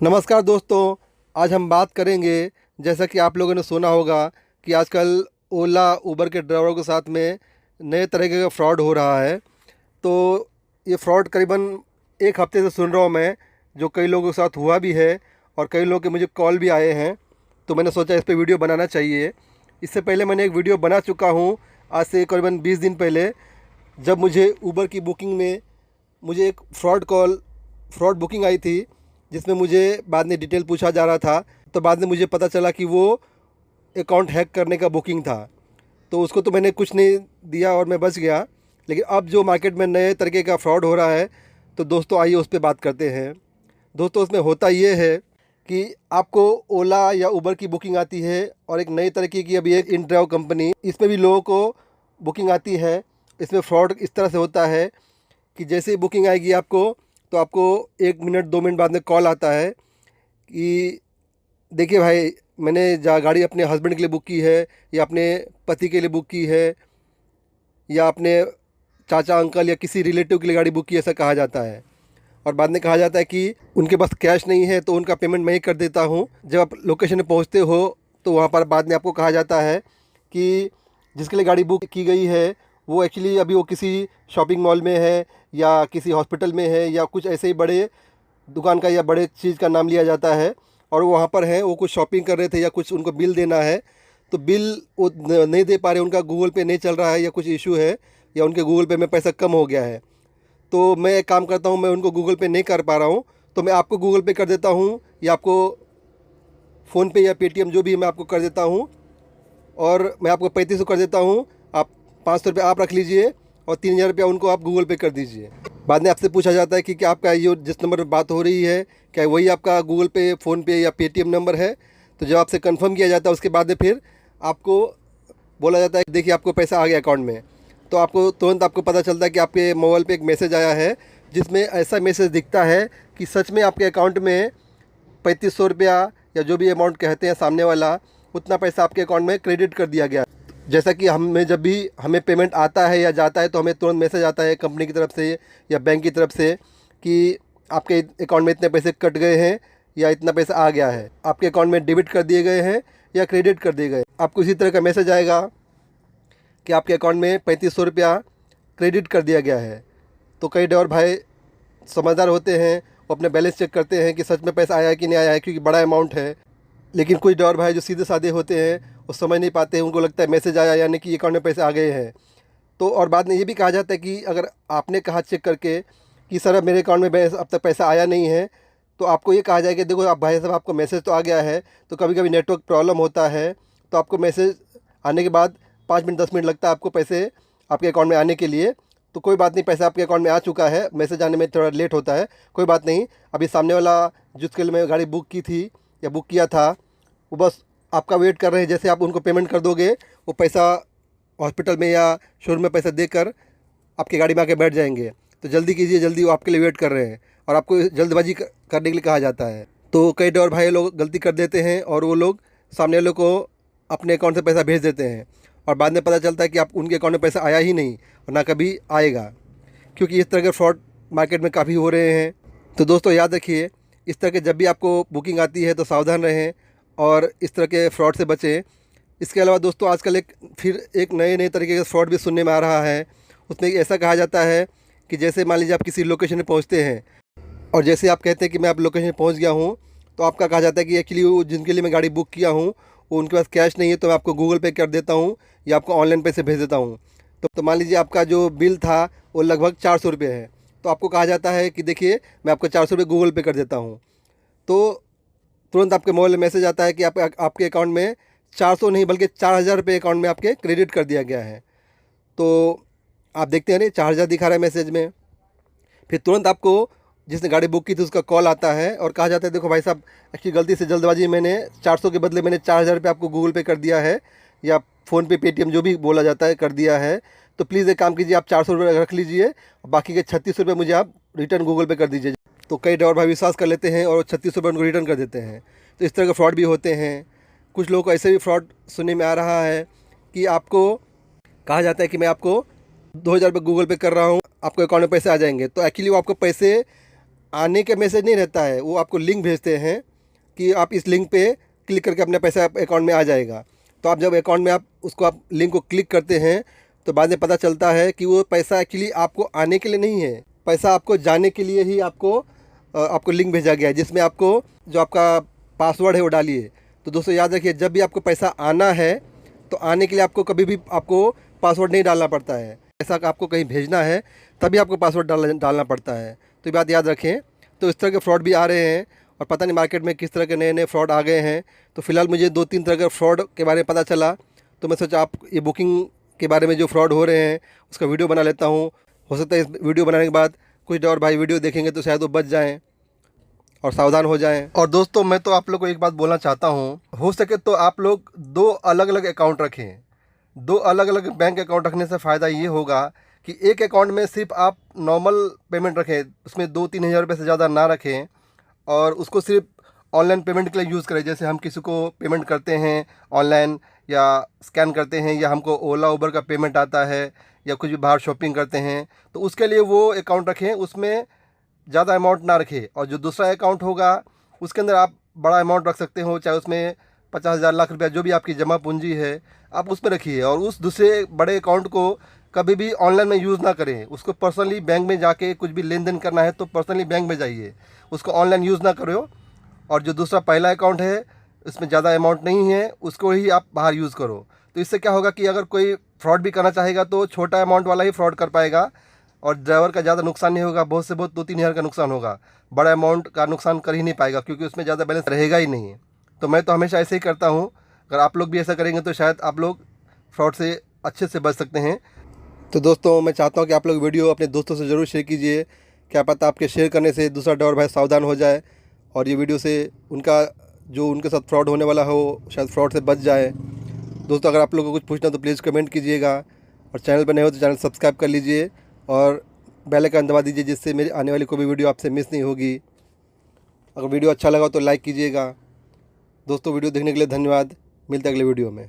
नमस्कार दोस्तों। आज हम बात करेंगे, जैसा कि आप लोगों ने सुना होगा कि आजकल ओला उबर के ड्राइवरों के साथ में नए तरीके का फ्रॉड हो रहा है। तो ये फ्रॉड करीबन एक हफ्ते से सुन रहा हूँ मैं, जो कई लोगों के साथ हुआ भी है और कई लोगों के मुझे कॉल भी आए हैं। तो मैंने सोचा इस पे वीडियो बनाना चाहिए। इससे पहले मैंने एक वीडियो बना चुका हूँ, आज से करीबन 20 दिन पहले, जब मुझे उबर की बुकिंग में मुझे एक फ्रॉड बुकिंग आई थी, जिसमें मुझे बाद में डिटेल पूछा जा रहा था। तो बाद में मुझे पता चला कि वो अकाउंट हैक करने का बुकिंग था। तो उसको तो मैंने कुछ नहीं दिया और मैं बच गया। लेकिन अब जो मार्केट में नए तरीके का फ्रॉड हो रहा है, तो दोस्तों आइए उस पर बात करते हैं। दोस्तों उसमें होता ये है कि आपको ओला या उबर की बुकिंग आती है, और एक नई तरीके की अभी एक इनड्राइव कंपनी, इसमें भी लोगों को बुकिंग आती है। इसमें फ्रॉड इस तरह से होता है कि जैसे ही बुकिंग आएगी आपको, तो आपको 1 मिनट 2 मिनट बाद में कॉल आता है कि देखिए भाई, मैंने गाड़ी अपने हस्बैंड के लिए बुक की है, या अपने पति के लिए बुक की है, या अपने चाचा अंकल या किसी रिलेटिव के लिए गाड़ी बुक की है, ऐसा कहा जाता है। और बाद में कहा जाता है कि उनके पास कैश नहीं है, तो उनका पेमेंट मैं ही कर देता हूँ। जब आप लोकेशन में पहुँचते हो, तो वहाँ पर बाद में आपको कहा जाता है कि जिसके लिए गाड़ी बुक की गई है, वो एक्चुअली अभी वो किसी शॉपिंग मॉल में है, या किसी हॉस्पिटल में है, या कुछ ऐसे ही बड़े दुकान का या बड़े चीज़ का नाम लिया जाता है, और वो वहाँ पर हैं, वो कुछ शॉपिंग कर रहे थे या कुछ उनको बिल देना है। तो बिल वो नहीं दे पा रहे, उनका गूगल पे नहीं चल रहा है, या कुछ इशू है, या उनके गूगल पे में पैसा कम हो गया है। तो मैं एक काम करता हूँ, मैं उनको गूगल पे नहीं कर पा रहा हूँ, तो मैं आपको गूगल पे कर देता हूँ, या आपको फ़ोनपे या पेटीएम जो भी है मैं आपको कर देता हूँ। और मैं आपको 3500 कर देता हूँ, आप 500 रुपये आप रख लीजिए, और 3000 रुपया उनको आप गूगल पे कर दीजिए। बाद में आपसे पूछा जाता है कि क्या आपका ये जिस नंबर पर बात हो रही है, क्या वही आपका गूगल पे, फ़ोनपे या पेटीएम नंबर है। तो जब आपसे कंफर्म किया जाता है, उसके बाद में फिर आपको बोला जाता है कि देखिए आपको पैसा आ गया अकाउंट में। तो आपको तुरंत आपको पता चलता है कि आपके मोबाइल पे एक मैसेज आया है, जिसमें ऐसा मैसेज दिखता है कि सच में आपके अकाउंट में 3500 रुपया, या जो भी अमाउंट कहते हैं सामने वाला, उतना पैसा आपके अकाउंट में क्रेडिट कर दिया गया। जैसा कि हमें जब भी हमें पेमेंट आता है या जाता है, तो हमें तुरंत मैसेज आता है कंपनी की तरफ से या बैंक की तरफ से कि आपके अकाउंट में इतने पैसे कट गए हैं, या इतना पैसा आ गया है, आपके अकाउंट में डेबिट कर दिए गए हैं या क्रेडिट कर दिए गए। आपको इसी तरह का मैसेज आएगा कि आपके अकाउंट में 3500 रुपया क्रेडिट कर दिया गया है। तो कई ड्राइवर भाई समझदार होते हैं, वो अपने बैलेंस चेक करते हैं कि सच में पैसा आया है कि नहीं आया है, क्योंकि बड़ा अमाउंट है। लेकिन कुछ ड्राइवर भाई जो सीधे साधे होते हैं, वो समझ नहीं पाते हैं, उनको लगता है मैसेज आया यानी कि अकाउंट में पैसे आ गए हैं। तो और बाद में ये भी कहा जाता है कि अगर आपने कहा चेक करके कि सर अब मेरे अकाउंट में अब तक पैसा आया नहीं है, तो आपको ये कहा जाएगा कि देखो आप भाई साहब, आपको मैसेज तो आ गया है, तो कभी कभी नेटवर्क प्रॉब्लम होता है, तो आपको मैसेज आने के बाद 5 मिनट 10 मिनट लगता है आपको पैसे आपके अकाउंट में आने के लिए। तो कोई बात नहीं, पैसा आपके अकाउंट में आ चुका है, मैसेज आने में थोड़ा लेट होता है, कोई बात नहीं। अभी सामने वाला जिसके लिए मैं गाड़ी बुक की थी या बुक किया था, वो बस आपका वेट कर रहे हैं। जैसे आप उनको पेमेंट कर दोगे, वो पैसा हॉस्पिटल में या शोरूम में पैसा देकर आपकी गाड़ी में आके बैठ जाएंगे। तो जल्दी कीजिए, जल्दी, वो आपके लिए वेट कर रहे हैं, और आपको जल्दबाजी करने के लिए कहा जाता है। तो कई ड्राइवर भाई लोग गलती कर देते हैं, और वो लोग सामने वालों को अपने अकाउंट से पैसा भेज देते हैं, और बाद में पता चलता है कि आप उनके अकाउंट में पैसा आया ही नहीं, और ना कभी आएगा। क्योंकि इस तरह के फ्रॉड मार्केट में काफ़ी हो रहे हैं। तो दोस्तों याद रखिए, इस तरह के जब भी आपको बुकिंग आती है, तो सावधान रहें और इस तरह के फ्रॉड से बचें। इसके अलावा दोस्तों आजकल एक नए नए तरीके का फ्रॉड भी सुनने में आ रहा है। उसमें ऐसा कहा जाता है कि जैसे मान लीजिए आप किसी लोकेशन पर पहुंचते हैं, और जैसे आप कहते हैं कि मैं आप लोकेशन पर पहुंच गया हूं, तो आपका कहा जाता है कि एक्चुअली वो जिनके लिए मैं गाड़ी बुक किया हूं, वो उनके पास कैश नहीं है, तो मैं आपको गूगल पे कर देता हूं, या आपको ऑनलाइन पैसे भेज देता हूं। तो मान लीजिए आपका जो बिल था वो लगभग 400 रुपये है, तो आपको कहा जाता है कि देखिए मैं आपको 400 रुपये गूगल पे कर देता हूँ। तो तुरंत आपके मोबाइल में मैसेज आता है कि आपके अकाउंट में 400 नहीं बल्कि 4000 रुपये अकाउंट में आपके क्रेडिट कर दिया गया है। तो आप देखते हैं, नहीं 4000 दिखा रहा है मैसेज में। फिर तुरंत आपको जिसने गाड़ी बुक की थी उसका कॉल आता है, और कहा जाता है देखो भाई साहब, एक्चुअली गलती से जल्दबाजी मैंने 400 के बदले मैंने 4000 रुपये आपको गूगल पे कर दिया है, या फ़ोनपे पेटीएम जो भी बोला जाता है कर दिया है। तो प्लीज़ एक काम कीजिए, आप 400 रुपये रख लीजिए, और बाकी के 36 रुपये मुझे आप रिटर्न गूगल पे कर दीजिए। तो कई ड्राइवर भाई विश्वास कर लेते हैं और 36 रुपये उनको रिटर्न कर देते हैं। तो इस तरह के फ्रॉड भी होते हैं। कुछ लोगों को ऐसे भी फ्रॉड सुनने में आ रहा है कि आपको कहा जाता है कि मैं आपको 2000 रुपये गूगल पे कर रहा हूँ, आपको अकाउंट में पैसे आ जाएंगे। तो एक्चुअली वो आपको पैसे आने के मैसेज नहीं रहता है, वो आपको लिंक भेजते हैं कि आप इस लिंक पे क्लिक करके अपने पैसा अकाउंट में आ जाएगा। तो आप जब अकाउंट में आप लिंक को क्लिक करते हैं तो बाद में पता चलता है कि वो पैसा एक्चुअली आपको आने के लिए नहीं है, पैसा आपको जाने के लिए ही आपको लिंक भेजा गया है, जिसमें आपको जो आपका पासवर्ड है वो डालिए। तो दोस्तों याद रखिए, जब भी आपको पैसा आना है तो आने के लिए आपको कभी भी आपको पासवर्ड नहीं डालना पड़ता है। पैसा आपको कहीं भेजना है तभी आपको पासवर्ड डालना पड़ता है। तो ये बात याद रखें। तो इस तरह के फ्रॉड भी आ रहे हैं और पता नहीं मार्केट में किस तरह के नए नए फ्रॉड आ गए हैं। तो फिलहाल मुझे 2-3 तरह के फ्रॉड के बारे में पता चला, तो मैं सोचा आप ये बुकिंग के बारे में जो फ्रॉड हो रहे हैं उसका वीडियो बना लेता हूँ। हो सकता है इस वीडियो बनाने के बाद कुछ और भाई वीडियो देखेंगे तो शायद वो बच जाएँ और सावधान हो जाएं। और दोस्तों मैं तो आप लोग को एक बात बोलना चाहता हूँ, हो सके तो आप लोग 2 अलग अलग अकाउंट रखें। 2 अलग अलग बैंक अकाउंट रखने से फ़ायदा ये होगा कि एक अकाउंट में सिर्फ आप नॉर्मल पेमेंट रखें, उसमें 2-3 हज़ार रुपये से ज़्यादा ना रखें और उसको सिर्फ ऑनलाइन पेमेंट के लिए यूज़ करें। जैसे हम किसी को पेमेंट करते हैं ऑनलाइन या स्कैन करते हैं, या हमको ओला उबर का पेमेंट आता है, या कुछ भी बाहर शॉपिंग करते हैं, तो उसके लिए वो अकाउंट रखें, उसमें ज़्यादा अमाउंट ना रखें। और जो दूसरा अकाउंट होगा उसके अंदर आप बड़ा अमाउंट रख सकते हो, चाहे उसमें 50,000 लाख रुपया जो भी आपकी जमा पूंजी है आप उसमें रखिए। और उस दूसरे बड़े अकाउंट को कभी भी ऑनलाइन में यूज़ ना करें, उसको पर्सनली बैंक में जाके कुछ भी लेन देन करना है तो पर्सनली बैंक में जाइए, उसको ऑनलाइन यूज़ ना करो। और जो दूसरा पहला अकाउंट है उसमें ज़्यादा अमाउंट नहीं है, उसको ही आप बाहर यूज़ करो। तो इससे क्या होगा कि अगर कोई फ्रॉड भी करना चाहेगा तो छोटा अमाउंट वाला ही फ्रॉड कर पाएगा और ड्राइवर का ज़्यादा नुकसान नहीं होगा, बहुत से बहुत 2-3 हज़ार का नुकसान होगा, बड़ा अमाउंट का नुकसान कर ही नहीं पाएगा क्योंकि उसमें ज़्यादा बैलेंस रहेगा ही नहीं। तो मैं तो हमेशा ऐसे ही करता हूँ, अगर आप लोग भी ऐसा करेंगे तो शायद आप लोग फ्रॉड से अच्छे से बच सकते हैं। तो दोस्तों मैं चाहता हूँ कि आप लोग वीडियो अपने दोस्तों से ज़रूर शेयर कीजिए, क्या पता आपके शेयर करने से दूसरा ड्राइवर भाई सावधान हो जाए और ये वीडियो से उनके साथ फ्रॉड होने वाला हो शायद फ्रॉड से बच जाए। दोस्तों अगर आप लोगों को कुछ पूछना तो प्लीज़ कमेंट कीजिएगा और चैनल पर नए हो तो चैनल सब्सक्राइब कर लीजिए और बेल आइकन दबा दीजिए, जिससे मेरी आने वाली कोई भी वीडियो आपसे मिस नहीं होगी। अगर वीडियो अच्छा लगा तो लाइक कीजिएगा। दोस्तों वीडियो देखने के लिए धन्यवाद, मिलते हैं अगले वीडियो में।